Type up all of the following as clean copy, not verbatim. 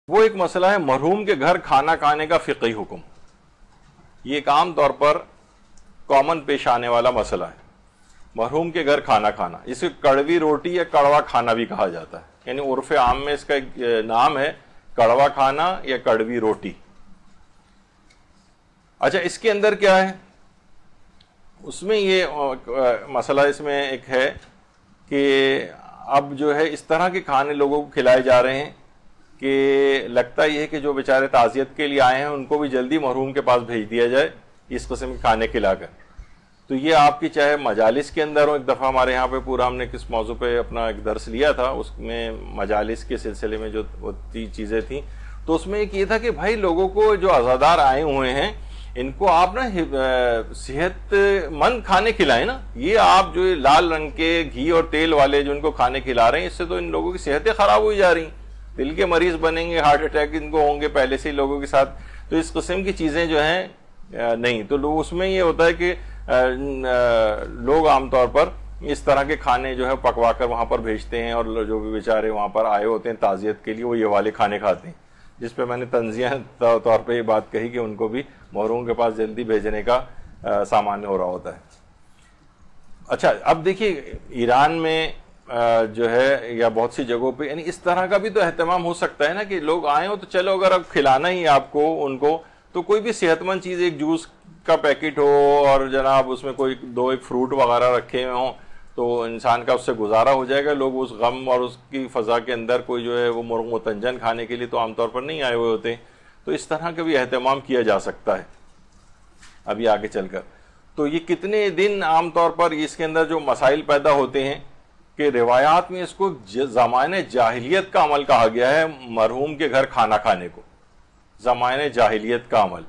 وہ ایک مسئلہ ہے مرحوم کے گھر کھانا کھانے کا فقہی حکم. یہ ایک عام طور پر کامن پیش آنے والا مسئلہ ہے. مرحوم کے گھر کھانا کھانا، اسے کڑوی روٹی یا کڑوا کھانا بھی کہا جاتا ہے. یعنی عرف عام میں اس کا ایک نام ہے کڑوا کھانا یا کڑوی روٹی. اچھا، اس کے اندر کیا ہے؟ اس میں یہ مسئلہ اس میں ایک ہے کہ اب جو ہے اس طرح کے کھانے لوگوں کو کھلائے جا رہے ہیں کہ لگتا یہ ہے کہ جو بیچارے تعزیت کے لیے آئے ہیں ان کو بھی جلدی مرحوم کے پاس بھیج دیا جائے اس قسم کے کھانے کھلا کر. تو یہ آپ کی چاہے مجالس کے اندر ہو، ایک دفعہ ہمارے یہاں پہ پورا ہم نے کس موضوع پہ اپنا ایک درس لیا تھا، اس میں مجالس کے سلسلے میں جو چیزیں تھیں، تو اس میں ایک یہ تھا کہ بھائی لوگوں کو جو عزادار آئے ہوئے ہیں ان کو آپ نا صحت مند کھانے کھلائیں نا. یہ آپ جو لال رنگ کے گھی اور تیل والے جو ان کو کھانے کھلا رہے ہیں، اس سے تو ان لوگوں کی صحتیں خراب ہوئی جا رہی ہیں، دل کے مریض بنیں گے، ہارٹ اٹیک ان کو ہوں گے پہلے سے ہی لوگوں کے ساتھ. تو اس قسم کی چیزیں جو ہیں نہیں. تو لوگ اس میں یہ ہوتا ہے کہ لوگ عام طور پر اس طرح کے کھانے جو ہے پکوا کر وہاں پر بھیجتے ہیں، اور جو بھی بیچارے وہاں پر آئے ہوتے ہیں تعزیت کے لیے وہ یہ والے کھانے کھاتے ہیں، جس پہ میں نے تنزیہ طور پہ یہ بات کہی کہ ان کو بھی محروم کے پاس جلدی بھیجنے کا سامان ہو رہا ہوتا ہے. اچھا، اب دیکھیے ایران میں جو ہے یا بہت سی جگہوں پہ یعنی اس طرح کا بھی تو اہتمام ہو سکتا ہے نا کہ لوگ آئے ہو تو چلو اگر اب کھلانا ہی آپ کو ان کو تو کوئی بھی صحت مند چیز، ایک جوس کا پیکٹ ہو اور جناب اس میں کوئی ایک فروٹ وغیرہ رکھے ہوئے ہوں تو انسان کا اس سے گزارا ہو جائے گا. لوگ اس غم اور اس کی فضا کے اندر کوئی جو ہے وہ مرغ متنجن کھانے کے لیے تو عام طور پر نہیں آئے ہوئے ہوتے. تو اس طرح کا بھی اہتمام کیا جا سکتا ہے ابھی آگے چل کر. تو یہ کتنے دن عام طور پر اس کے اندر جو مسائل پیدا ہوتے ہیں کہ روایات میں اس کو زمانے جاہلیت کا عمل کہا گیا ہے، مرحوم کے گھر کھانا کھانے کو زمانے جاہلیت کا عمل.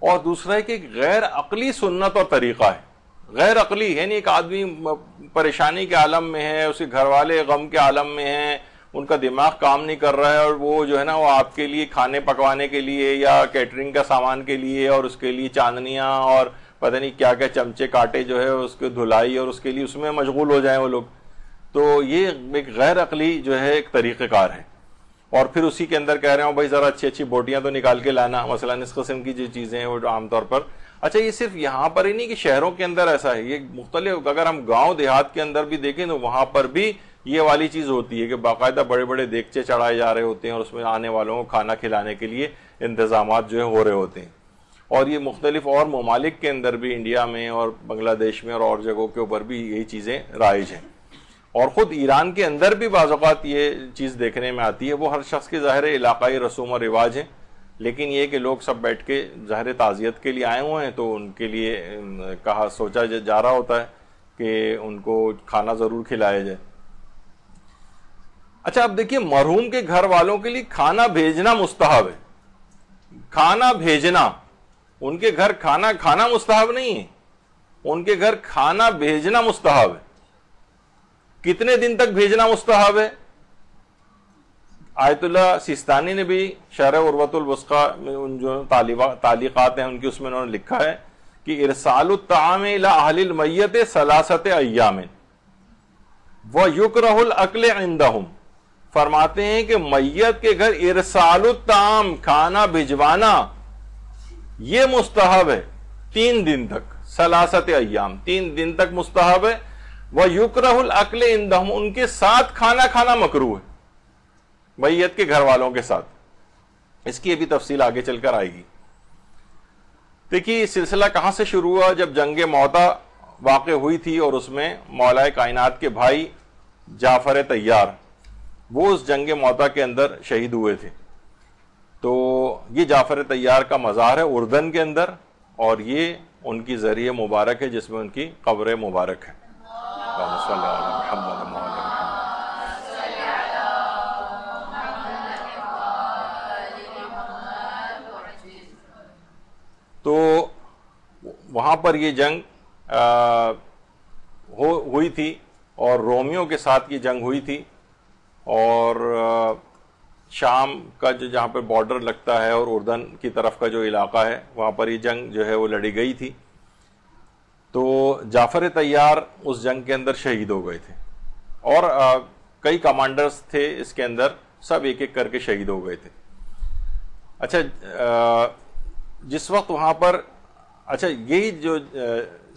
اور دوسرا ہے کہ غیر عقلی سنت اور طریقہ ہے. غیر عقلی یعنی ایک آدمی پریشانی کے عالم میں ہے، اس کے گھر والے غم کے عالم میں ہیں، ان کا دماغ کام نہیں کر رہا ہے، اور وہ جو ہے نا وہ آپ کے لیے کھانے پکوانے کے لیے یا کیٹرنگ کا سامان کے لیے اور اس کے لیے چاندنیاں اور پتہ نہیں کیا کیا چمچے کاٹے جو ہے اس کے دھلائی اور اس کے لیے اس میں مشغول ہو جائیں وہ لوگ. تو یہ ایک غیر عقلی جو ہے ایک طریقہ کار ہے. اور پھر اسی کے اندر کہہ رہے ہوں بھائی ذرا اچھی اچھی بوٹیاں تو نکال کے لانا، مثلا اس قسم کی جو چیزیں ہیں وہ عام طور پر. اچھا، یہ صرف یہاں پر ہی نہیں کہ شہروں کے اندر ایسا ہے، یہ مختلف اگر ہم گاؤں دیہات کے اندر بھی دیکھیں تو وہاں پر بھی یہ والی چیز ہوتی ہے کہ باقاعدہ بڑے بڑے دیگچے چڑھائے جا رہے ہوتے ہیں اور اس میں آنے والوں کو کھانا کھلانے کے لیے انتظامات جو ہے ہو رہے ہوتے ہیں. اور یہ مختلف اور ممالک کے اندر بھی، انڈیا میں اور بنگلہ دیش میں اور جگہوں کے اوپر بھی یہی چیزیں رائج ہیں. اور خود ایران کے اندر بھی بعض اوقات یہ چیز دیکھنے میں آتی ہے. وہ ہر شخص کے ظاہر علاقائی رسوم و رواج ہیں، لیکن یہ کہ لوگ سب بیٹھ کے ظاہر تعزیت کے لیے آئے ہوئے ہیں تو ان کے لیے سوچا جا رہا ہوتا ہے کہ ان کو کھانا ضرور کھلایا جائے. اچھا، اب دیکھیے مرحوم کے گھر والوں کے لیے کھانا بھیجنا مستحب ہے. کھانا بھیجنا، ان کے گھر کھانا کھانا مستحب نہیں ہے، ان کے گھر کھانا بھیجنا مستحب ہے. کتنے دن تک بھیجنا مستحب ہے؟ آیت اللہ سیستانی نے بھی شرح عروۃ الوثقی میں ان جو تعلیقات ہیں ان کی اس میں انہوں نے لکھا ہے کہ ارسال الطعام الی اہل المیت 3 ایام ویکرہ الاکل عندہم. فرماتے ہیں کہ میت کے گھر ارسال الطعام، کھانا بھجوانا، یہ مستحب ہے 3 دن تک. 3 ایام، 3 دن تک مستحب ہے. وَيُكْرَهُ الْأَكْلِ عِندَهُمْ، ان کے ساتھ کھانا کھانا مکروہ ہے میت کے گھر والوں کے ساتھ. اس کی بھی تفصیل آگے چل کر آئے گی. دیکھیے یہ سلسلہ کہاں سے شروع ہوا؟ جب جنگ موتا واقع ہوئی تھی اور اس میں مولا کائنات کے بھائی جعفر طیار وہ اس جنگ موتا کے اندر شہید ہوئے تھے. تو یہ جعفر طیار کا مزار ہے اردن کے اندر، اور یہ ان کی ذریعہ مبارک ہے جس میں ان کی قبر مبارک ہے. تو وہاں پر یہ جنگ ہوئی تھی اور رومیوں کے ساتھ یہ جنگ ہوئی تھی، اور شام کا جہاں پہ بارڈر لگتا ہے اور اردن کی طرف کا جو علاقہ ہے وہاں پر یہ جنگ جو ہے وہ لڑی گئی تھی. تو جعفر طیار اس جنگ کے اندر شہید ہو گئے تھے، اور کئی کمانڈرز تھے اس کے اندر سب ایک ایک کر کے شہید ہو گئے تھے. اچھا جس وقت وہاں پر اچھا یہی جو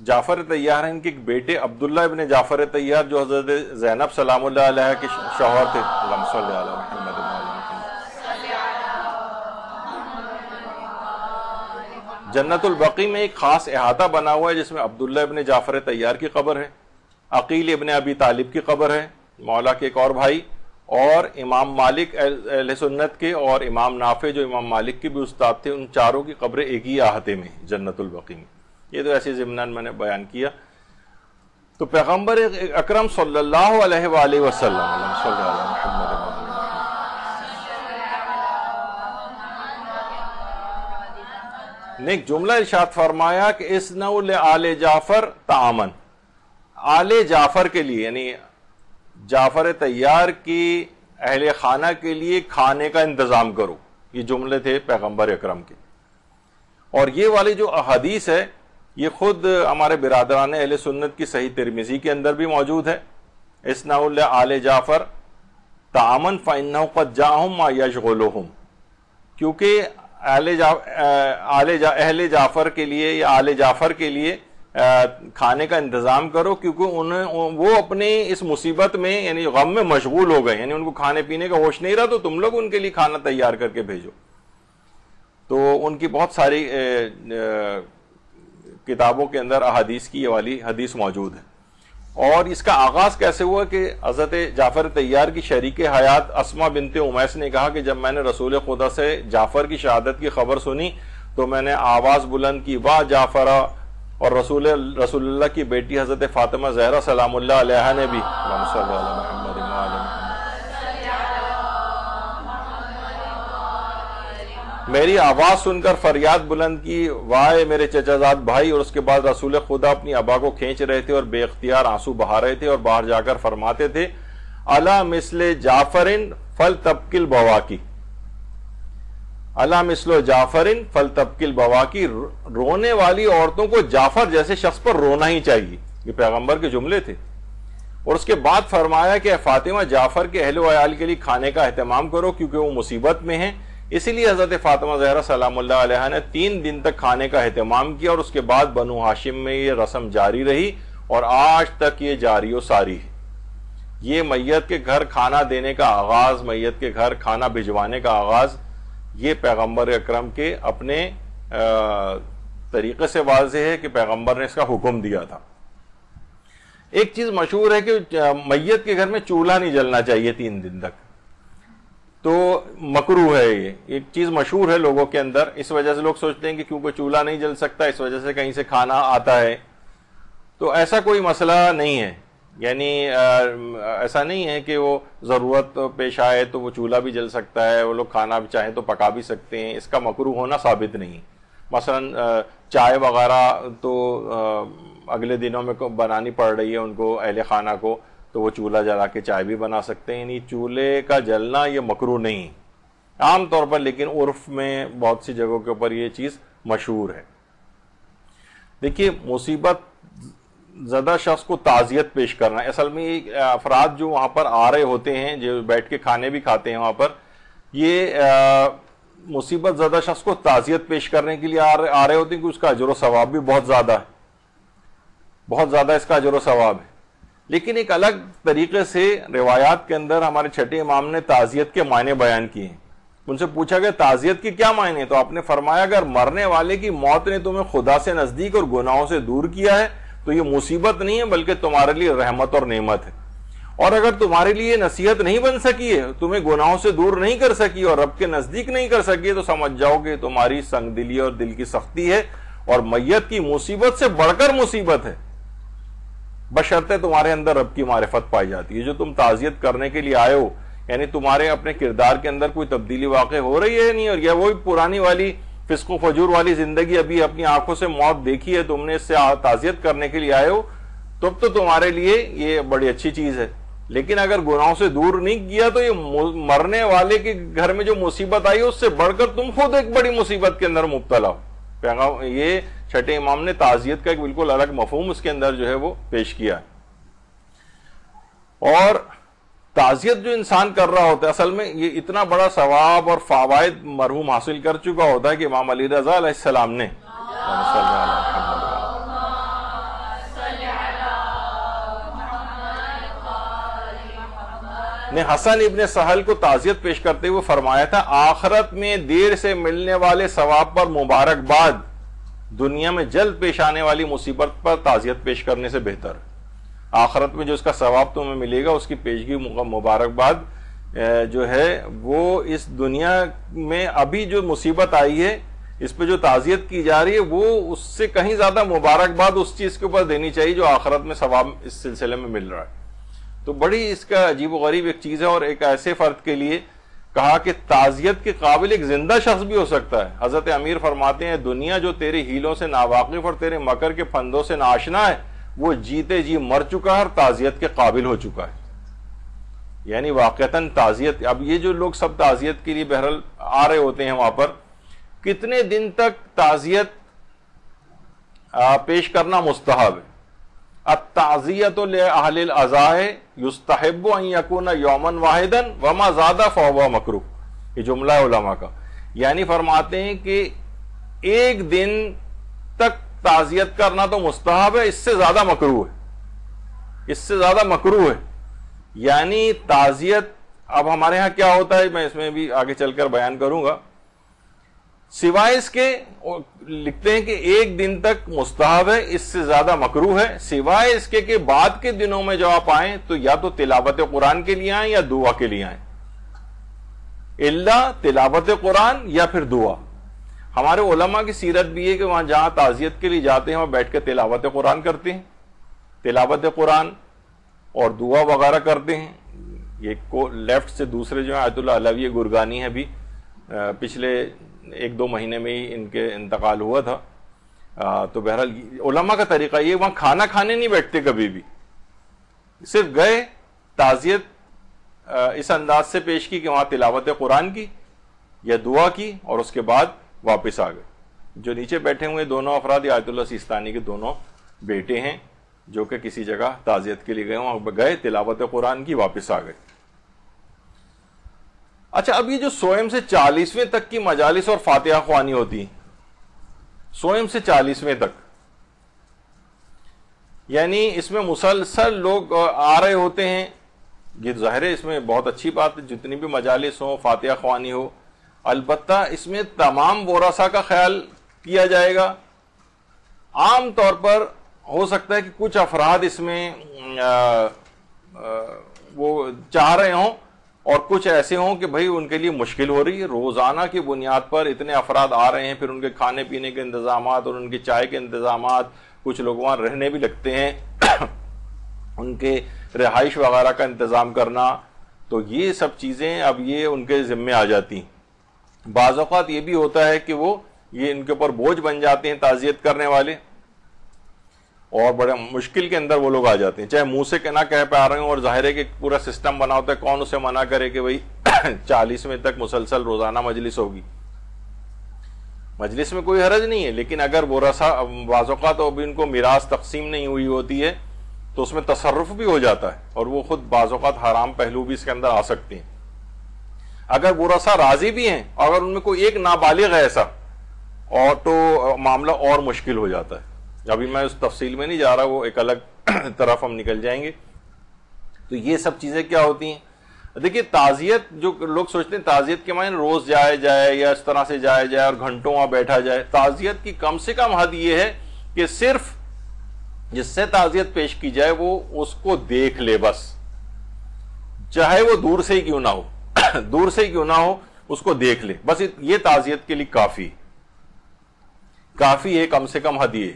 جعفر طیار ہیں ان کے ایک بیٹے عبداللہ ابن جعفر طیار جو حضرت زینب سلام اللہ علیہ کے شوہر تھے. اللہم صلی علی محمد. جنت البقیع میں ایک خاص احاطہ بنا ہوا ہے جس میں عبداللہ ابن جعفر طیار کی قبر ہے, عقیل ابن ابی طالب کی قبر ہے, مولا کے ایک اور بھائی, اور امام مالک اہل سنت کے اور امام نافع جو امام مالک کے بھی استاد تھے, ان چاروں کی قبریں ایک ہی احاطے میں جنت البقیع میں. یہ تو ایسے ضمناً میں نے بیان کیا. تو پیغمبر اکرم صلی اللہ علیہ وآلہ وسلم صلی اللہ علیہ محمد نے ایک جملہ ارشاد فرمایا کہ اسنوا لآل جعفر طعاما, آل جعفر کے لیے یعنی جعفر طیار کی اہل خانہ کے لیے کھانے کا انتظام کرو. یہ جملے تھے پیغمبر اکرم کے. اور یہ والی جو احادیث ہے یہ خود ہمارے برادران اہل سنت کی صحیح ترمذی کے اندر بھی موجود ہے. اسنوا لآل جعفر طعاما فإنه قد جاءهم ما يشغلهم, کیونکہ اہل جعفر کے لیے یا آل جعفر کے لیے کھانے کا انتظام کرو, کیونکہ وہ اپنے اس مصیبت میں یعنی غم میں مشغول ہو گئے, یعنی ان کو کھانے پینے کا ہوش نہیں رہا, تو تم لوگ ان کے لیے کھانا تیار کر کے بھیجو. تو ان کی بہت ساری کتابوں کے اندر احادیث کی یہ والی حدیث موجود ہے. اور اس کا آغاز کیسے ہوا کہ حضرت جعفر طیار کی شریک حیات اسما بنت امیس نے کہا کہ جب میں نے رسول خدا سے جعفر کی شہادت کی خبر سنی تو میں نے آواز بلند کی, واہ جعفر, اور رسول اللہ کی بیٹی حضرت فاطمہ زہرا سلام اللہ علیہ نے بھی اللہم صلی علی محمد میری آواز سن کر فریاد بلند کی, وائے میرے چچا زاد بھائی. اور اس کے بعد رسول خدا اپنی ابا کو کھینچ رہے تھے اور بے اختیار آنسو بہا رہے تھے, اور باہر جا کر فرماتے تھے الا مثل جعفر فلتبکی البواکی, الا مثل جعفر فلتبکی البواکی, رونے والی عورتوں کو جعفر جیسے شخص پر رونا ہی چاہیے. یہ پیغمبر کے جملے تھے. اور اس کے بعد فرمایا کہ فاطمہ جعفر کے اہل و عیال کے لیے کھانے کا اہتمام کرو کیونکہ وہ مصیبت میں ہیں. اسی لیے حضرت فاطمہ زہرا سلام اللہ علیہ نے 3 دن تک کھانے کا اہتمام کیا, اور اس کے بعد بنو ہاشم میں یہ رسم جاری رہی اور آج تک یہ جاری و ساری ہے. یہ میت کے گھر کھانا دینے کا آغاز, میت کے گھر کھانا بھجوانے کا آغاز, یہ پیغمبر اکرم کے اپنے طریقے سے واضح ہے کہ پیغمبر نے اس کا حکم دیا تھا. ایک چیز مشہور ہے کہ میت کے گھر میں چولہا نہیں جلنا چاہیے 3 دن تک, تو مکروہ ہے. یہ ایک چیز مشہور ہے لوگوں کے اندر, اس وجہ سے لوگ سوچتے ہیں کہ کیونکہ چولہا نہیں جل سکتا اس وجہ سے کہیں سے کھانا آتا ہے. تو ایسا کوئی مسئلہ نہیں ہے, یعنی ایسا نہیں ہے کہ وہ ضرورت پیش آئے تو وہ چولہا بھی جل سکتا ہے, وہ لوگ کھانا بھی چاہیں تو پکا بھی سکتے ہیں. اس کا مکروہ ہونا ثابت نہیں. مثلا چائے وغیرہ تو اگلے دنوں میں بنانی پڑ رہی ہے ان کو اہل خانہ کو, تو وہ چولہا جلا کے چائے بھی بنا سکتے ہیں. یعنی چولہے کا جلنا یہ مکروہ نہیں عام طور پر, لیکن عرف میں بہت سی جگہوں کے اوپر یہ چیز مشہور ہے. دیکھیے مصیبت زدہ شخص کو تعزیت پیش کرنا, اصل میں افراد جو وہاں پر آ رہے ہوتے ہیں جو بیٹھ کے کھانے بھی کھاتے ہیں وہاں پر, یہ مصیبت زدہ شخص کو تعزیت پیش کرنے کے لیے آ رہے ہوتے ہیں کہ اس کا اجر و ثواب بھی بہت زیادہ ہے, بہت زیادہ اس کا اجر و ثواب ہے. لیکن ایک الگ طریقے سے روایات کے اندر ہمارے چھٹے امام نے تعزیت کے معنی بیان کیے ہیں. ان سے پوچھا گیا تعزیت کے کیا معنی, تو آپ نے فرمایا اگر مرنے والے کی موت نے تمہیں خدا سے نزدیک اور گناہوں سے دور کیا ہے تو یہ مصیبت نہیں ہے بلکہ تمہارے لیے رحمت اور نعمت ہے. اور اگر تمہارے لیے نصیحت نہیں بن سکی ہے, تمہیں گناہوں سے دور نہیں کر سکی اور رب کے نزدیک نہیں کر سکی ہے, تو سمجھ جاؤ کہ تمہاری سنگ دلی اور دل کی سختی ہے اور میت کی مصیبت سے بڑھ کر مصیبت ہے, بشرطے تمہارے اندر رب کی معرفت پائی جاتی ہے. جو تم تعزیت کرنے کے لیے آئے ہو, یعنی تمہارے اپنے کردار کے اندر کوئی تبدیلی واقع ہو رہی ہے نہیں, اور یا وہی پرانی والی فسق و فجور والی زندگی ابھی اپنی آنکھوں سے موت دیکھی ہے, تم نے اس سے تعزیت کرنے کے لیے آئے ہو, تب تو تمہارے لیے یہ بڑی اچھی چیز ہے. لیکن اگر گناہوں سے دور نہیں کیا تو یہ مرنے والے کے گھر میں جو مصیبت آئی اس سے بڑھ کر تم خود ایک بڑی مصیبت کے اندر مبتلا ہو. یہ چھٹے امام نے تعزیت کا ایک بالکل الگ مفہوم اس کے اندر جو ہے وہ پیش کیا ہے. اور تعزیت جو انسان کر رہا ہوتا ہے اصل میں یہ اتنا بڑا ثواب اور فوائد مرحوم حاصل کر چکا ہوتا ہے کہ امام علی رضا علیہ السلام نے حسن ابن سہل کو تعزیت پیش کرتے ہوئے فرمایا تھا آخرت میں دیر سے ملنے والے ثواب پر مبارکباد دنیا میں جلد پیش آنے والی مصیبت پر تعزیت پیش کرنے سے بہتر ہے۔ آخرت میں جو اس کا ثواب تمہیں ملے گا اس کی پیشگی مبارکباد جو ہے وہ اس دنیا میں ابھی جو مصیبت آئی ہے اس پہ جو تعزیت کی جا رہی ہے وہ اس سے کہیں زیادہ مبارکباد اس چیز کے اوپر دینی چاہیے جو آخرت میں ثواب اس سلسلے میں مل رہا ہے۔ تو بڑی اس کا عجیب و غریب ایک چیز ہے، اور ایک ایسے فرد کے لیے کہا کہ تعزیت کے قابل ایک زندہ شخص بھی ہو سکتا ہے۔ حضرت امیر فرماتے ہیں دنیا جو تیرے ہیلوں سے ناواقف اور تیرے مکر کے پھندوں سے ناآشنا ہے وہ جیتے جی مر چکا ہے اور تعزیت کے قابل ہو چکا ہے۔ یعنی واقعتاً تعزیت، اب یہ جو لوگ سب تعزیت کے لیے بہرحال آ رہے ہوتے ہیں وہاں پر، کتنے دن تک تعزیت پیش کرنا مستحب ہے؟ التعزیۃ لأہل العزائے یستحب ان یکون یوما واحدا وما زاد فہو مکروہ، یہ جملہ ہے علماء کا۔ یعنی فرماتے ہیں کہ ایک دن تک تعزیت کرنا تو مستحب ہے، اس سے زیادہ مکروہ ہے، اس سے زیادہ مکروہ ہے۔ یعنی تعزیت اب ہمارے ہاں کیا ہوتا ہے میں اس میں بھی آگے چل کر بیان کروں گا، سوائے اس کے لکھتے ہیں کہ ایک دن تک مستحب ہے، اس سے زیادہ مکروہ ہے، سوائے اس کے کہ بعد کے دنوں میں جب آپ آئیں تو یا تو تلاوت قرآن کے لیے آئیں یا دعا کے لیے آئیں، الا تلاوت قرآن یا پھر دعا۔ ہمارے علماء کی سیرت بھی ہے کہ وہاں جہاں تعزیت کے لیے جاتے ہیں وہاں بیٹھ کے تلاوت قرآن کرتے ہیں، تلاوت قرآن اور دعا وغیرہ کرتے ہیں۔ یہ لیفٹ سے دوسرے جو ہیں آیت اللہ علوی گرگانی ہیں بھی پچھلے 1-2 مہینے میں ہی ان کے انتقال ہوا تھا۔ تو بہرحال علماء کا طریقہ یہ وہاں کھانا کھانے نہیں بیٹھتے کبھی بھی، صرف گئے تعزیت اس انداز سے پیش کی کہ وہاں تلاوت قرآن کی یا دعا کی اور اس کے بعد واپس آ گئے۔ جو نیچے بیٹھے ہوئے دونوں افراد یہ آیت اللہ سیستانی کے دونوں بیٹے ہیں جو کہ کسی جگہ تعزیت کے لیے گئے، وہاں گئے تلاوت قرآن کی واپس آ گئے۔ اچھا، اب یہ جو سوئم سے 40ویں تک کی مجالس اور فاتحہ خوانی ہوتی ہیں، سوئم سے 40ویں تک، یعنی اس میں مسلسل لوگ آ رہے ہوتے ہیں، یہ ظاہر ہے اس میں بہت اچھی بات ہے جتنی بھی مجالس ہوں فاتحہ خوانی ہو، البتہ اس میں تمام ورثاء کا خیال کیا جائے گا۔ عام طور پر ہو سکتا ہے کہ کچھ افراد اس میں وہ چاہ رہے ہوں اور کچھ ایسے ہوں کہ بھئی ان کے لیے مشکل ہو رہی ہے، روزانہ کی بنیاد پر اتنے افراد آ رہے ہیں، پھر ان کے کھانے پینے کے انتظامات اور ان کی چائے کے انتظامات، کچھ لوگ وہاں رہنے بھی لگتے ہیں، ان کے رہائش وغیرہ کا انتظام کرنا، تو یہ سب چیزیں اب یہ ان کے ذمے آ جاتی ہیں۔ بعض اوقات یہ بھی ہوتا ہے کہ وہ یہ ان کے اوپر بوجھ بن جاتے ہیں تعزیت کرنے والے، اور بڑے مشکل کے اندر وہ لوگ آ جاتے ہیں، چاہے منہ سے نہ کہہ پا رہے ہوں، اور ظاہر ہے کہ پورا سسٹم بنا ہوتا ہے، کون اسے منع کرے کہ بھئی 40ویں تک مسلسل روزانہ مجلس ہوگی۔ مجلس میں کوئی حرج نہیں ہے، لیکن اگر ورثہ بعض اوقات اب ان کو میراث تقسیم نہیں ہوئی ہوتی ہے تو اس میں تصرف بھی ہو جاتا ہے، اور وہ خود بعض اوقات حرام پہلو بھی اس کے اندر آ سکتے ہیں۔ اگر ورثہ راضی بھی ہیں، اگر ان میں کوئی ایک نابالغ ہے ایسا، اور تو معاملہ اور مشکل ہو جاتا ہے۔ ابھی میں اس تفصیل میں نہیں جا رہا، وہ ایک الگ طرف ہم نکل جائیں گے۔ تو یہ سب چیزیں کیا ہوتی ہیں؟ دیکھیے تعزیت، جو لوگ سوچتے ہیں تعزیت کے معنی روز جائے جائے یا اس طرح سے جائے جائے اور گھنٹوں وہاں بیٹھا جائے، تعزیت کی کم سے کم حد یہ ہے کہ صرف جس سے تعزیت پیش کی جائے وہ اس کو دیکھ لے، بس چاہے وہ دور سے ہی کیوں نہ ہو دور سے ہی کیوں نہ ہو، اس کو دیکھ لے، بس یہ تعزیت کے لیے کافی ہے، کم سے کم حد یہ۔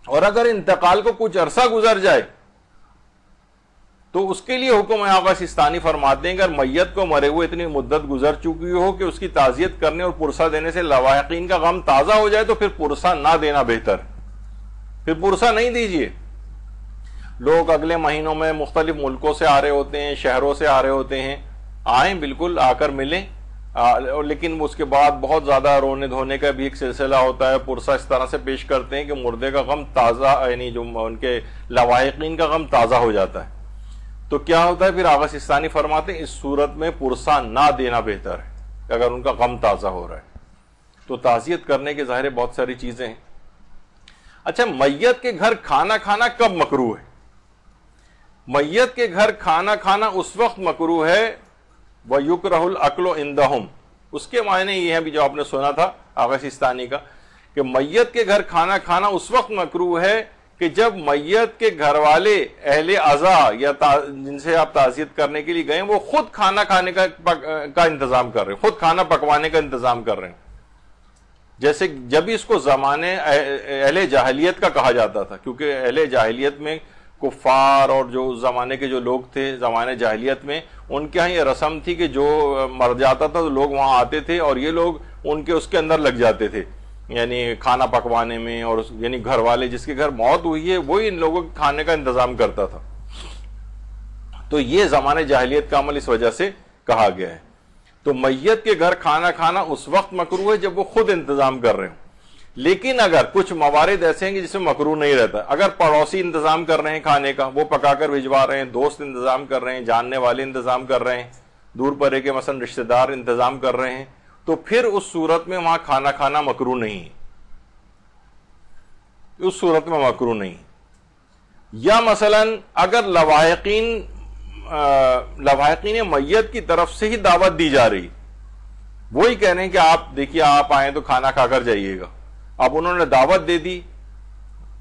اور اگر انتقال کو کچھ عرصہ گزر جائے تو اس کے لیے حکم آقا سیستانی فرماتے ہیں کہ اگر میت کو مرے ہوئے اتنی مدت گزر چکی ہو کہ اس کی تعزیت کرنے اور پرسہ دینے سے لواحقین کا غم تازہ ہو جائے تو پھر پرسہ نہ دینا بہتر، پھر پرسہ نہیں دیجیے۔ لوگ اگلے مہینوں میں مختلف ملکوں سے آ رہے ہوتے ہیں، شہروں سے آ رہے ہوتے ہیں، آئیں بالکل آ کر ملیں، لیکن اس کے بعد بہت زیادہ رونے دھونے کا بھی ایک سلسلہ ہوتا ہے، پرسہ اس طرح سے پیش کرتے ہیں کہ مردے کا غم تازہ، یعنی جو ان کے لواحقین کا غم تازہ ہو جاتا ہے۔ تو کیا ہوتا ہے پھر آغا سستانی فرماتے ہیں اس صورت میں پرسا نہ دینا بہتر ہے کہ اگر ان کا غم تازہ ہو رہا ہے تو تعزیت کرنے کے ظاہر بہت ساری چیزیں ہیں. اچھا, میت کے گھر کھانا کھانا کب مکروہ ہے؟ میت کے گھر کھانا کھانا اس وقت مکروہ ہے وَيُكْرَهُ الْأَكْلُ عِندَهُمْ. اس کے معنی یہ ہے بھی جو آپ نے سنا تھا آغا سستانی کا کہ میت کے گھر کھانا کھانا اس وقت مکروہ ہے کہ جب میت کے گھر والے اہل عزا یا جن سے آپ تعزیت کرنے کے لیے گئے وہ خود کھانا کھانے کا انتظام کر رہے ہیں, خود کھانا پکوانے کا انتظام کر رہے ہیں. جیسے جب اس کو زمانے اہل جاہلیت کا کہا جاتا تھا, کیونکہ اہل جاہلیت میں کفار اور جو زمانے کے جو لوگ تھے زمانے جاہلیت میں, ان کے ہاں یہ رسم تھی کہ جو مر جاتا تھا تو لوگ وہاں آتے تھے اور یہ لوگ ان کے اس کے اندر لگ جاتے تھے, یعنی کھانا پکوانے میں, اور یعنی گھر والے جس کے گھر موت ہوئی ہے وہی ان لوگوں کے کھانے کا انتظام کرتا تھا. تو یہ زمانے جاہلیت کا عمل اس وجہ سے کہا گیا ہے. تو میت کے گھر کھانا کھانا اس وقت مکروہ ہے جب وہ خود انتظام کر رہے ہوں. لیکن اگر کچھ موارد ایسے ہیں کہ جس میں مکروہ نہیں رہتا, اگر پڑوسی انتظام کر رہے ہیں کھانے کا, وہ پکا کر بھجوا رہے ہیں, دوست انتظام کر رہے ہیں, جاننے والے انتظام کر رہے ہیں, دور پرے کے مثلا رشتہ دار انتظام کر رہے ہیں, تو پھر اس صورت میں وہاں کھانا کھانا مکروہ نہیں ہے, اس صورت میں مکروہ نہیں. یا مثلا اگر لواحقین میت کی طرف سے ہی دعوت دی جا رہی, وہی کہہ رہے ہیں کہ آپ دیکھیے آپ آئیں تو کھانا کھا کر جائیے گا, اب انہوں نے دعوت دے دی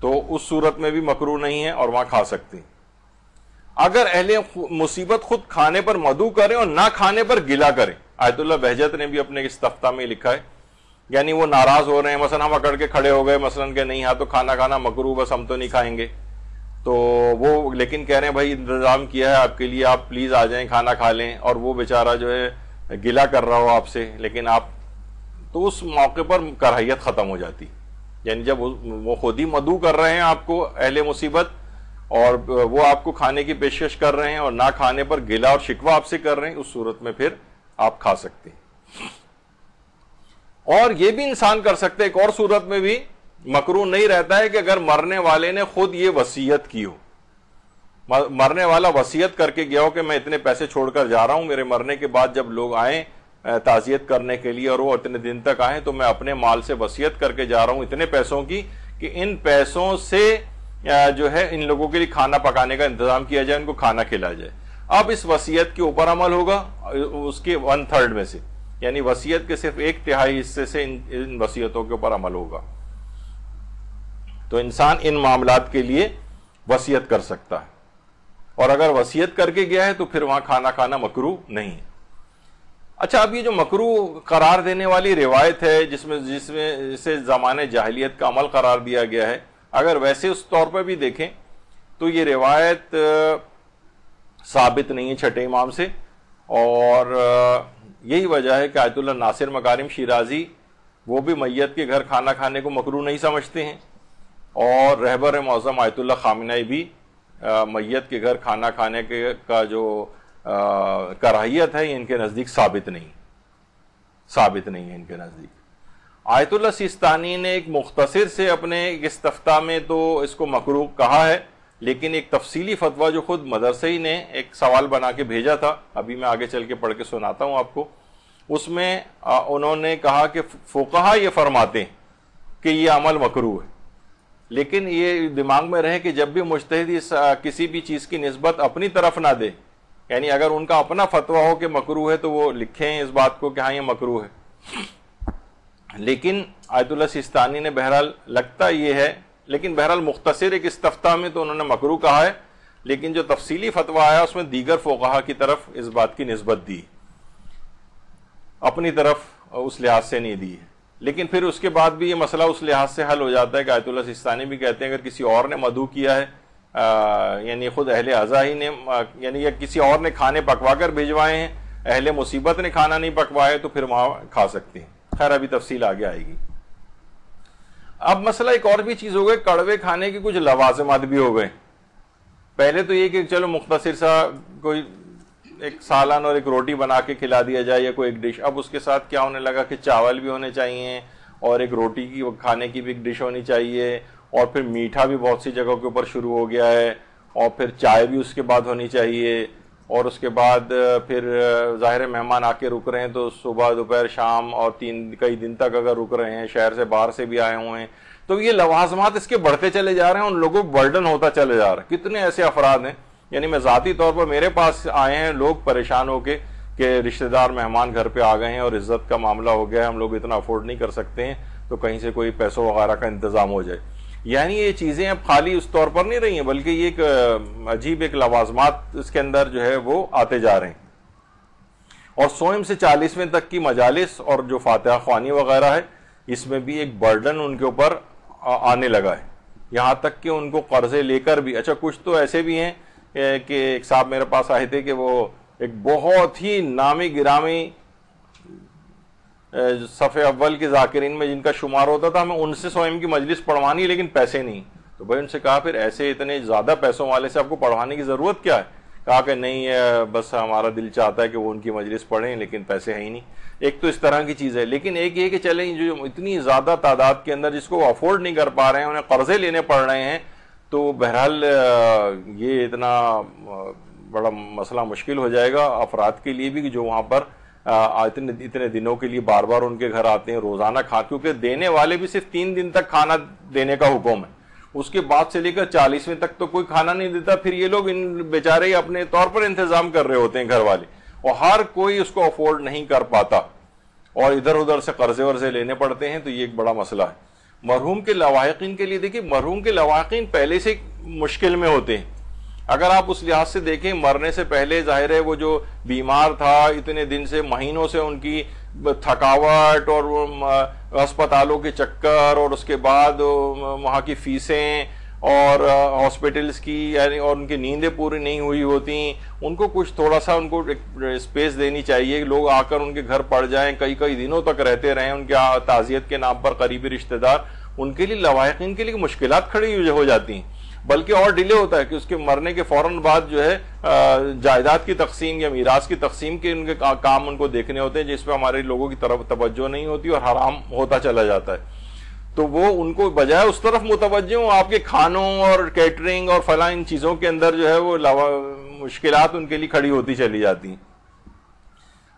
تو اس صورت میں بھی مکروہ نہیں ہے اور وہاں کھا سکتے ہیں. اگر اہل مصیبت خود کھانے پر مدعو کریں اور نہ کھانے پر گلا کریں, آیت اللہ بہجت نے بھی اپنے استفتاء میں لکھا ہے, یعنی وہ ناراض ہو رہے ہیں, مثلا ہم اکڑ کے کھڑے ہو گئے مثلا کہ نہیں ہاں تو کھانا کھانا مکروہ, بس ہم تو نہیں کھائیں گے, تو وہ لیکن کہہ رہے ہیں بھائی انتظام کیا ہے آپ کے لیے, آپ پلیز آ جائیں کھانا کھا لیں, اور وہ بیچارہ جو ہے گلا کر رہا ہو آپ سے, لیکن آپ تو اس موقع پر کراہیت ختم ہو جاتی. یعنی جب وہ خود ہی مدعو کر رہے ہیں آپ کو اہل مصیبت, اور وہ آپ کو کھانے کی پیشکش کر رہے ہیں اور نہ کھانے پر گلا اور شکوہ آپ سے کر رہے ہیں, اس صورت میں پھر آپ کھا سکتے ہیں. اور یہ بھی انسان کر سکتے ہیں, ایک اور صورت میں بھی مکروہ نہیں رہتا ہے کہ اگر مرنے والے نے خود یہ وصیت کی ہو, مرنے والا وصیت کر کے گیا ہو کہ میں اتنے پیسے چھوڑ کر جا رہا ہوں, میرے مرنے کے بعد جب لوگ آئیں تعزیت کرنے کے لیے اور وہ اتنے دن تک آئیں تو میں اپنے مال سے وصیت کر کے جا رہا ہوں اتنے پیسوں کی کہ ان پیسوں سے جو ہے ان لوگوں کے لیے کھانا پکانے کا انتظام کیا جائے, ان کو کھانا کھلایا جائے. اب اس وصیت کے اوپر عمل ہوگا اس کے 1/3 میں سے, یعنی وصیت کے صرف 1/3 حصے سے ان وصیتوں کے اوپر عمل ہوگا. تو انسان ان معاملات کے لیے وصیت کر سکتا ہے, اور اگر وصیت کر کے گیا ہے تو پھر وہاں کھانا کھانا مکروہ نہیں ہے. اچھا, اب یہ جو مکروہ قرار دینے والی روایت ہے جس میں اسے زمانے جاہلیت کا عمل قرار دیا گیا ہے, اگر ویسے اس طور پہ بھی دیکھیں تو یہ روایت ثابت نہیں ہے چھٹے امام سے, اور یہی وجہ ہے کہ آیت اللہ ناصر مکارم شیرازی وہ بھی میت کے گھر کھانا کھانے کو مکروہ نہیں سمجھتے ہیں, اور رہبر معظم آیت اللہ خامنہئی بھی میت کے گھر کھانا کھانے کا جو کراہیت ہے ان کے نزدیک ثابت نہیں ہے ان کے نزدیک. آیت اللہ سیستانی نے ایک مختصر سے اپنے استفتاء میں تو اس کو مکروہ کہا ہے, لیکن ایک تفصیلی فتویٰ جو خود مدرسے نے ایک سوال بنا کے بھیجا تھا, ابھی میں آگے چل کے پڑھ کے سناتا ہوں آپ کو, اس میں انہوں نے کہا کہ فقہا یہ فرماتے ہیں کہ یہ عمل مکروہ ہے, لیکن یہ دماغ میں رہے کہ جب بھی مجتہد کسی بھی چیز کی نسبت اپنی طرف نہ دے, یعنی اگر ان کا اپنا فتویٰ ہو کہ مکروہ ہے تو وہ لکھیں اس بات کو کہ ہاں یہ مکروہ ہے. لیکن آیت اللہ سیستانی نے بہرحال لگتا یہ ہے, لیکن بہرحال مختصر ایک استفتاء میں تو انہوں نے مکروہ کہا ہے, لیکن جو تفصیلی فتویٰ آیا اس میں دیگر فقہا کی طرف اس بات کی نسبت دی, اپنی طرف اس لحاظ سے نہیں دی ہے. لیکن پھر اس کے بعد بھی یہ مسئلہ اس لحاظ سے حل ہو جاتا ہے کہ آیت اللہ سیستانی بھی کہتے ہیں اگر کسی اور نے مدعو کیا ہے, یعنی خود اہل عزا ہی نے, یعنی یا کسی اور نے کھانے پکوا کر بھیجوائے ہیں, اہل مصیبت نے کھانا نہیں پکوائے, تو پھر وہاں کھا سکتے ہیں. خیر ابھی تفصیل آگے آئے گی. اب مسئلہ ایک اور بھی چیز ہو گئی, کڑوے کھانے کے کچھ لوازمات بھی ہو گئے. پہلے تو یہ کہ چلو مختصر سا کوئی ایک سالن اور ایک روٹی بنا کے کھلا دیا جائے یا کوئی ایک ڈش. اب اس کے ساتھ کیا ہونے لگا کہ چاول بھی ہونے چاہیے اور ایک روٹی کی کھانے کی بھی ایک ڈش ہونی چاہیے, اور پھر میٹھا بھی بہت سی جگہوں کے اوپر شروع ہو گیا ہے, اور پھر چائے بھی اس کے بعد ہونی چاہیے، اور اس کے بعد پھر ظاہر مہمان آ کے رک رہے ہیں تو صبح دوپہر شام اور کئی دن تک اگر رک رہے ہیں، شہر سے باہر سے بھی آئے ہوئے ہیں، تو یہ لوازمات اس کے بڑھتے چلے جا رہے ہیں، ان لوگوں کو برڈن ہوتا چلے جا رہا ہے۔ کتنے ایسے افراد ہیں، یعنی میں ذاتی طور پر میرے پاس آئے ہیں لوگ پریشان ہو کے کہ رشتہ دار مہمان گھر پہ آ گئے ہیں اور عزت کا معاملہ ہو گیا ہے، ہم لوگ اتنا افورڈ نہیں کر سکتے ہیں، تو کہیں سے کوئی پیسوں وغیرہ کا انتظام ہو جائے۔ یعنی یہ چیزیں اب خالی اس طور پر نہیں رہی ہیں، بلکہ یہ ایک عجیب ایک لوازمات اس کے اندر جو ہے وہ آتے جا رہے ہیں۔ اور 100 سے 40ویں تک کی مجالس اور جو فاتحہ خوانی وغیرہ ہے، اس میں بھی ایک برڈن ان کے اوپر آنے لگا ہے، یہاں تک کہ ان کو قرضے لے کر بھی، اچھا کچھ تو ایسے بھی ہیں کہ ایک صاحب میرے پاس آئے تھے کہ وہ ایک بہت ہی نامی گرامی صف اول کے ذاکرین میں جن کا شمار ہوتا تھا، ہمیں ان سے 100 کی مجلس پڑھوانی لیکن پیسے نہیں، تو بھائی ان سے کہا پھر ایسے اتنے زیادہ پیسوں والے سے آپ کو پڑھوانے کی ضرورت کیا ہے؟ کہا کہ نہیں بس ہمارا دل چاہتا ہے کہ وہ ان کی مجلس پڑھیں لیکن پیسے ہیں ہی نہیں۔ ایک تو اس طرح کی چیز ہے، لیکن ایک یہ کہ چلیں جو اتنی زیادہ تعداد کے اندر جس کو وہ افورڈ نہیں کر پا رہے ہیں، انہیں قرضے لینے پڑ رہے ہیں، تو بہرحال یہ اتنا بڑا مسئلہ مشکل ہو جائے گا افراد کے لیے بھی کہ جو وہاں پر اتنے دنوں کے لیے بار بار ان کے گھر آتے ہیں، روزانہ کیونکہ دینے والے بھی صرف 3 دن تک کھانا دینے کا حکم ہے، اس کے بعد سے لے کر 40ویں تک تو کوئی کھانا نہیں دیتا، پھر یہ لوگ ان بیچارے اپنے طور پر انتظام کر رہے ہوتے ہیں گھر والے، اور ہر کوئی اس کو افورڈ نہیں کر پاتا اور ادھر ادھر سے قرضے ورضے لینے پڑتے ہیں، تو یہ ایک بڑا مسئلہ ہے۔ مرحوم کے لواحقین کے لیے دیکھیں، مرحوم کے لواحقین پہلے سے مشکل میں ہوتے ہیں، اگر آپ اس لحاظ سے دیکھیں مرنے سے پہلے ظاہر ہے وہ جو بیمار تھا اتنے دن سے مہینوں سے ان کی تھکاوٹ اور اسپتالوں کے چکر اور اس کے بعد وہاں کی فیسیں اور ہاسپٹلز کی یعنی اور ان کی نیندیں پوری نہیں ہوئی ہوتی، ان کو کچھ تھوڑا سا ان کو اسپیس دینی چاہیے کہ لوگ آ کر ان کے گھر پڑ جائیں، کئی دنوں تک رہتے رہیں ان کے تعزیت کے نام پر قریبی رشتہ دار، ان کے لیے لواحقین کے لیے مشکلات کھڑی ہو جاتی ہیں، بلکہ اور ڈیلے ہوتا ہے کہ اس کے مرنے کے فوراً بعد جو ہے جائیداد کی تقسیم یا میراث کی تقسیم کے ان کے کام ان کو دیکھنے ہوتے ہیں، جس پہ ہمارے لوگوں کی طرف توجہ نہیں ہوتی اور حرام ہوتا چلا جاتا ہے، تو وہ ان کو بجائے اس طرف متوجہ ہوں آپ کے کھانوں اور کیٹرنگ اور فلاں ان چیزوں کے اندر جو ہے وہ مشکلات ان کے لیے کھڑی ہوتی چلی جاتی ہیں،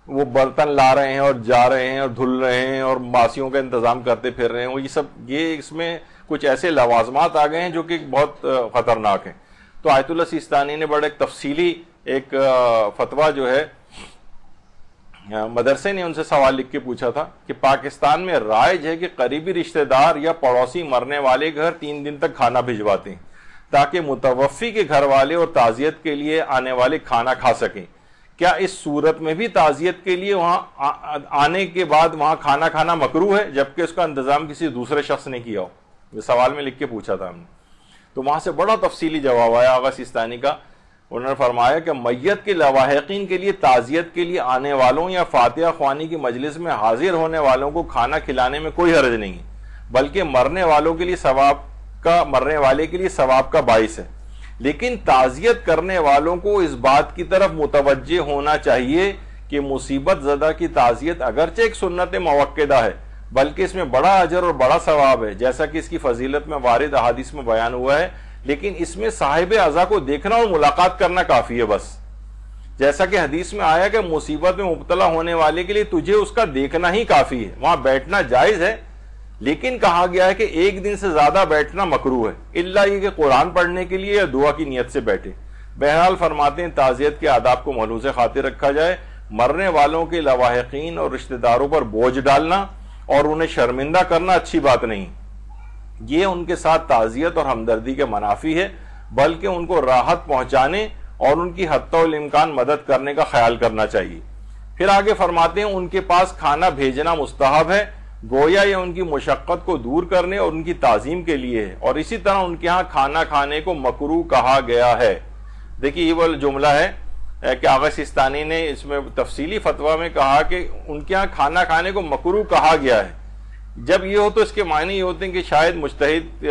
وہ برتن لا رہے ہیں اور جا رہے ہیں اور دھل رہے ہیں اور باسیوں کا انتظام کرتے پھر رہے ہیں، وہ یہ اس میں کچھ ایسے لوازمات آ گئے ہیں جو کہ بہت خطرناک ہیں۔ تو آیت اللہ سیستانی نے بڑا ایک تفصیلی ایک فتویٰ جو ہے مدرسے نے ان سے سوال لکھ کے پوچھا تھا کہ پاکستان میں رائج ہے کہ قریبی رشتہ دار یا پڑوسی مرنے والے گھر 3 دن تک کھانا بھجواتے ہیں تاکہ متوفی کے گھر والے اور تعزیت کے لیے آنے والے کھانا کھا سکیں، کیا اس صورت میں بھی تعزیت کے لیے وہاں آنے کے بعد وہاں کھانا کھانا مکروہ ہے جبکہ اس کا انتظام کسی دوسرے شخص نے کیا ہو؟ یہ سوال میں لکھ کے پوچھا تھا ہم نے، تو وہاں سے بڑا تفصیلی جواب آیا آغا سیستانی کا، انہوں نے فرمایا کہ میت کے لواحقین کے لیے تعزیت کے لیے آنے والوں یا فاتحہ خوانی کی مجلس میں حاضر ہونے والوں کو کھانا کھلانے میں کوئی حرج نہیں ہے، بلکہ مرنے والے کے لیے ثواب کا باعث ہے، لیکن تعزیت کرنے والوں کو اس بات کی طرف متوجہ ہونا چاہیے کہ مصیبت زدہ کی تعزیت اگرچہ ایک سنت موقدہ ہے بلکہ اس میں بڑا اجر اور بڑا ثواب ہے، جیسا کہ اس کی فضیلت میں وارد احادیث میں بیان ہوا ہے، لیکن اس میں صاحب عزا کو دیکھنا اور ملاقات کرنا کافی ہے بس، جیسا کہ حدیث میں آیا کہ مصیبت میں مبتلا ہونے والے کے لیے تجھے اس کا دیکھنا ہی کافی ہے، وہاں بیٹھنا جائز ہے لیکن کہا گیا ہے کہ 1 دن سے زیادہ بیٹھنا مکروہ ہے، الا یہ کہ قرآن پڑھنے کے لیے یا دعا کی نیت سے بیٹھے۔ بہرحال فرماتے ہیں تعزیت کے آداب کو ملحوظ خاطر رکھا جائے، مرنے والوں کے لواحقین اور رشتہ داروں پر بوجھ ڈالنا اور انہیں شرمندہ کرنا اچھی بات نہیں، یہ ان کے ساتھ تعزیت اور ہمدردی کے منافی ہے، بلکہ ان کو راحت پہنچانے اور ان کی حتی الامکان مدد کرنے کا خیال کرنا چاہیے۔ پھر آگے فرماتے ہیں ان کے پاس کھانا بھیجنا مستحب ہے، گویا یہ ان کی مشقت کو دور کرنے اور ان کی تعظیم کے لیے ہے، اور اسی طرح ان کے ہاں کھانا کھانے کو مکروہ کہا گیا ہے۔ دیکھیے یہ وہ جملہ ہے کہ آغا سیستانی نے اس میں تفصیلی فتویٰ میں کہا کہ ان کے ہاں کھانا کھانے کو مکروہ کہا گیا ہے۔ جب یہ ہو تو اس کے معنی یہ ہوتے ہیں کہ شاید مجتہد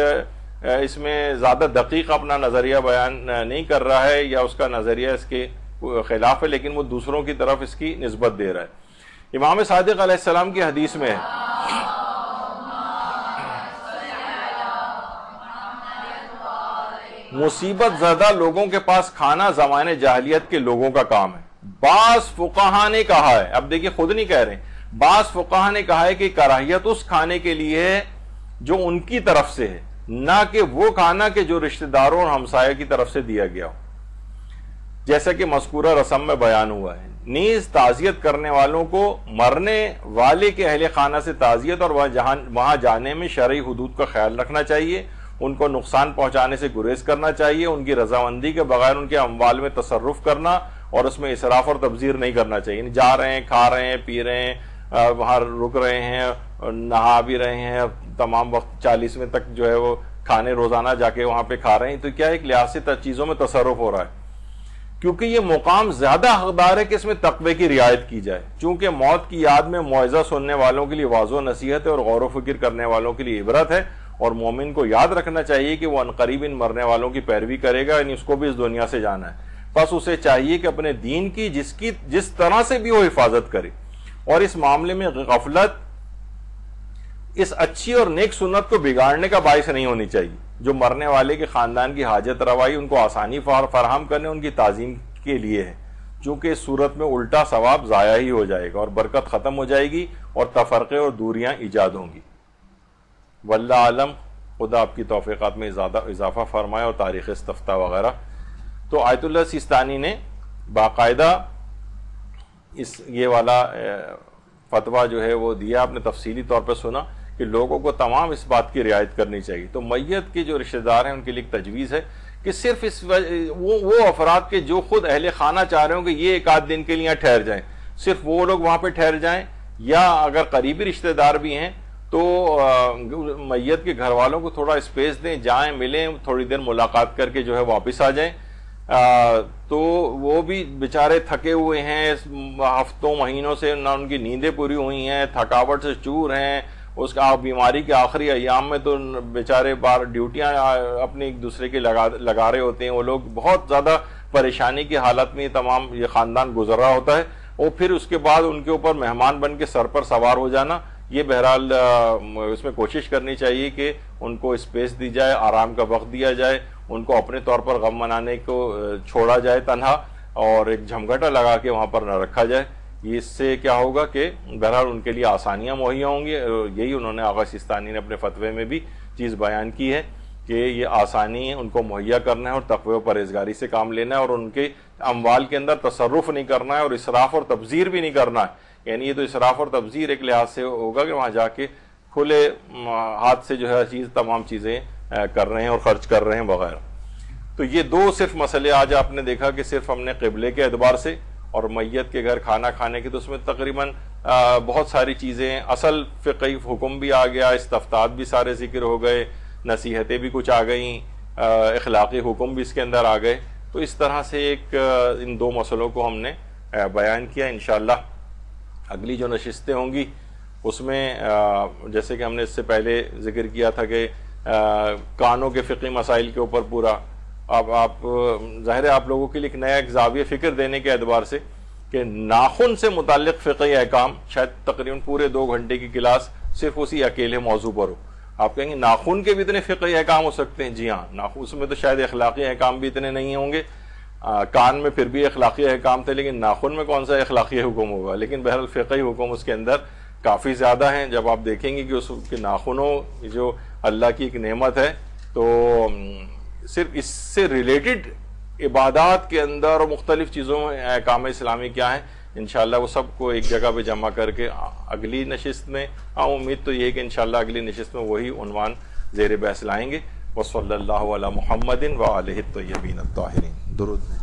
اس میں زیادہ دقیق اپنا نظریہ بیان نہیں کر رہا ہے یا اس کا نظریہ اس کے خلاف ہے، لیکن وہ دوسروں کی طرف اس کی نسبت دے رہا ہے۔ امام صادق علیہ السلام کی حدیث میں ہے مصیبت زدہ لوگوں کے پاس کھانا زمانے جاہلیت کے لوگوں کا کام ہے. بعض فقہا نے کہا ہے, اب دیکھیں خود نہیں کہہ رہے, بعض فقہا نے کہا ہے کہ کراہیت اس کھانے کے لیے ہے جو ان کی طرف سے ہے, نہ کہ وہ کھانا کہ جو رشتہ داروں اور ہمسایہ کی طرف سے دیا گیا ہو, جیسا کہ مذکورہ رسم میں بیان ہوا ہے. نیز تعزیت کرنے والوں کو مرنے والے کے اہل خانہ سے تعزیت اور وہاں جانے میں شرعی حدود کا خیال رکھنا چاہیے, ان کو نقصان پہنچانے سے گریز کرنا چاہیے, ان کی رضامندی کے بغیر ان کے اموال میں تصرف کرنا اور اس میں اسراف اور تبذیر نہیں کرنا چاہیے. یعنی جا رہے ہیں, کھا رہے ہیں, پی رہے ہیں, وہاں رک رہے ہیں, نہا بھی رہے ہیں, تمام وقت 40ویں تک جو ہے وہ کھانے روزانہ جا کے وہاں پہ کھا رہے ہیں, تو کیا ایک لحاظ سے چیزوں میں تصرف ہو رہا ہے, کیونکہ یہ مقام زیادہ حقدار ہے کہ اس میں تقوی کی رعایت کی جائے. چونکہ موت کی یاد میں موعظہ سننے والوں کے لیے واضح و نصیحت ہے اور غور و فکر کرنے والوں کے لیے عبرت ہے, اور مومن کو یاد رکھنا چاہیے کہ وہ عنقریب ان مرنے والوں کی پیروی کرے گا, یعنی اس کو بھی اس دنیا سے جانا ہے. بس اسے چاہیے کہ اپنے دین کی جس طرح سے بھی وہ حفاظت کرے, اور اس معاملے میں غفلت اس اچھی اور نیک سنت کو بگاڑنے کا باعث نہیں ہونی چاہیے جو مرنے والے کے خاندان کی حاجت روائی, ان کو آسانی فراہم کرنے, ان کی تعظیم کے لیے ہے, چونکہ اس صورت میں الٹا ثواب ضائع ہی ہو جائے گا اور برکت ختم ہو جائے گی اور تفرقے اور دوریاں ایجاد ہوں گی. واللہ عالم, خدا آپ کی توفیقات میں اضافہ فرمائے اور تاریخ استفتاء وغیرہ. تو آیت اللہ سیستانی نے باقاعدہ یہ والا فتویٰ جو ہے وہ دیا, آپ نے تفصیلی طور پہ سنا کہ لوگوں کو تمام اس بات کی رعایت کرنی چاہیے. تو میت کے جو رشتہ دار ہیں ان کے لیے ایک تجویز ہے کہ صرف وہ افراد کے جو خود اہل خانہ چاہ رہے ہوں کہ یہ ایک آدھ دن کے لیے یہاں ٹھہر جائیں, صرف وہ لوگ وہاں پہ ٹھہر جائیں, یا اگر قریبی رشتہ دار بھی ہیں تو میت کے گھر والوں کو تھوڑا اسپیس دیں, جائیں, ملیں, تھوڑی دیر ملاقات کر کے جو ہے واپس آ جائیں. تو وہ بھی بیچارے تھکے ہوئے ہیں ہفتوں مہینوں سے, نہ ان کی نیندیں پوری ہوئی ہیں, تھکاوٹ سے چور ہیں, اس کا بیماری کے آخری ایام میں تو بیچارے بار ڈیوٹیاں اپنے ایک دوسرے کے لگا رہے ہوتے ہیں, وہ لوگ بہت زیادہ پریشانی کی حالت میں تمام یہ خاندان گزر رہا ہوتا ہے, اور پھر اس کے بعد ان کے اوپر مہمان بن کے سر پر سوار ہو جانا, یہ بہرحال اس میں کوشش کرنی چاہیے کہ ان کو اسپیس دی جائے, آرام کا وقت دیا جائے, ان کو اپنے طور پر غم منانے کو چھوڑا جائے تنہا, اور ایک جھمگٹا لگا کے وہاں پر نہ رکھا جائے. اس سے کیا ہوگا کہ بہرحال ان کے لیے آسانیاں مہیا ہوں گی. یہی انہوں نے آغا سیستانی نے اپنے فتوے میں بھی چیز بیان کی ہے کہ یہ آسانی ان کو مہیا کرنا ہے اور تقوی و پرہیزگاری سے کام لینا ہے, اور ان کے اموال کے اندر تصرف نہیں کرنا ہے اور اسراف اور تبذیر بھی نہیں کرنا ہے. یعنی یہ تو اسراف اور تبذیر ایک لحاظ سے ہوگا کہ وہاں جا کے کھلے ہاتھ سے جو ہے تمام چیزیں کر رہے ہیں اور خرچ کر رہے ہیں وغیرہ. تو یہ دو صرف مسئلے آج آپ نے دیکھا کہ صرف ہم نے قبلے کے اعتبار سے اور میت کے گھر کھانا کھانے کی, تو اس میں تقریباً بہت ساری چیزیں, اصل فقہی حکم بھی آ گیا, استفتاء بھی سارے ذکر ہو گئے, نصیحتیں بھی کچھ آ گئیں, اخلاقی حکم بھی اس کے اندر آ گئے. تو اس طرح سے ایک ان دو مسئلوں کو ہم نے بیان کیا. انشاءاللہ اگلی جو نشستیں ہوں گی اس میں جیسے کہ ہم نے اس سے پہلے ذکر کیا تھا کہ کانوں کے فقہی مسائل کے اوپر پورا اب آپ ظاہر ہے آپ لوگوں کے لیے ایک نیا ایک زاویہ فکر دینے کے اعتبار سے کہ ناخن سے متعلق فقہی احکام شاید تقریباً پورے 2 گھنٹے کی کلاس صرف اسی اکیلے موضوع پر ہو. آپ کہیں گے ناخن کے بھی اتنے فقہی احکام ہو سکتے ہیں؟ جی ہاں, ناخن اس میں تو شاید اخلاقی احکام بھی اتنے نہیں ہوں گے. کان میں پھر بھی اخلاقی احکام تھے, لیکن ناخن میں کون سا اخلاقی حکم ہوگا؟ لیکن بہرحال فقہی حکم اس کے اندر کافی زیادہ ہیں. جب آپ دیکھیں گے کہ اس کے ناخنوں جو اللہ کی ایک نعمت ہے, تو صرف اس سے ریلیٹڈ عبادات کے اندر اور مختلف چیزوں میں احکام اسلامی کیا ہیں, انشاءاللہ وہ سب کو ایک جگہ پہ جمع کر کے اگلی نشست میں, امید تو یہ ہے کہ انشاءاللہ اگلی نشست میں وہی عنوان زیر بحث لائیں گے. وصلی اللہ علی محمد وآلہ الطیبین الطاہرین. درود.